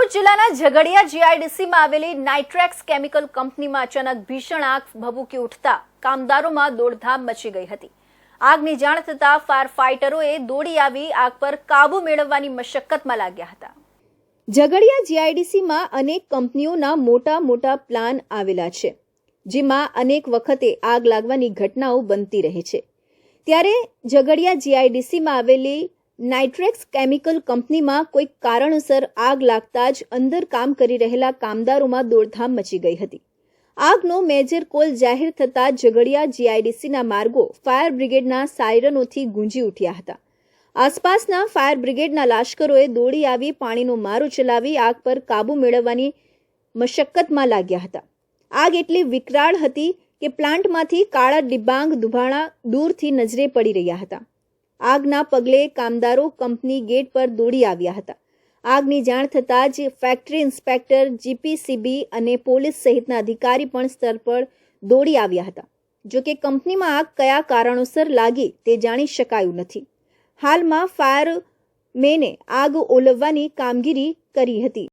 ભરૂચ જિલ્લાના ઝઘડિયા જીઆઈડીસીમાં આવેલી Nitrex chemical કંપનીમાં અચાનક ભીષણ આગ ભભૂકી ઉઠતા કામદારોમાં દોડધામ મચી ગઈ હતી। આગની જાણ થતાં ફાયર ફાઇટરોએ દોડી આવી આગ પર કાબુ મેળવવાની મશક્કતમાં લાગ્યા હતા। ઝઘડિયા જીઆઈડીસીમાં અનેક કંપનીઓના મોટા પ્લાન આવેલા છે, જેમાં અનેક વખતે આગ લાગવાની ઘટનાઓ બનતી રહે છે। ત્યારે ઝઘડિયા જીઆઈડીસીમાં આવેલી નાઇટ્રેક્સ કેમિકલ કંપનીમાં કોઈક કારણસર આગ લાગતા જ અંદર કામ કરી રહેલા કામદારોમાં દોડધામ મચી ગઈ હતી। આગનો મેજર કોલ જાહેર થતાં ઝઘડિયા જીઆઈડીસીના માર્ગો ફાયર બ્રિગેડના સાયરનોથી ગુંજી ઉઠ્યા હતા। આસપાસના ફાયર બ્રિગેડના લાશ્કરોએ દોડી આવી પાણીનો મારો ચલાવી આગ પર કાબુ મેળવવાની મશક્કતમાં લાગ્યા હતા। આગ એટલી વિકરાળ હતી કે પ્લાન્ટમાંથી કાળા ડિબાંગ ધુમાડા દૂરથી નજરે પડી રહ્યા હતા। આગના પગલે કામદારો કંપની ગેટ પર દોડી આવ્યા હતા। આગની જાણ થતાં જ ફેક્ટરી ઇન્સ્પેક્ટર, જીપીસીબી અને પોલીસ સહિતના અધિકારી પણ સ્થળ પર દોડી આવ્યા હતા। જો કે કંપનીમાં આગ કયા કારણોસર લાગી તે જાણી શકાયું નથી। હાલમાં ફાયરમેને આગ ઓલવવાની કામગીરી કરી હતી।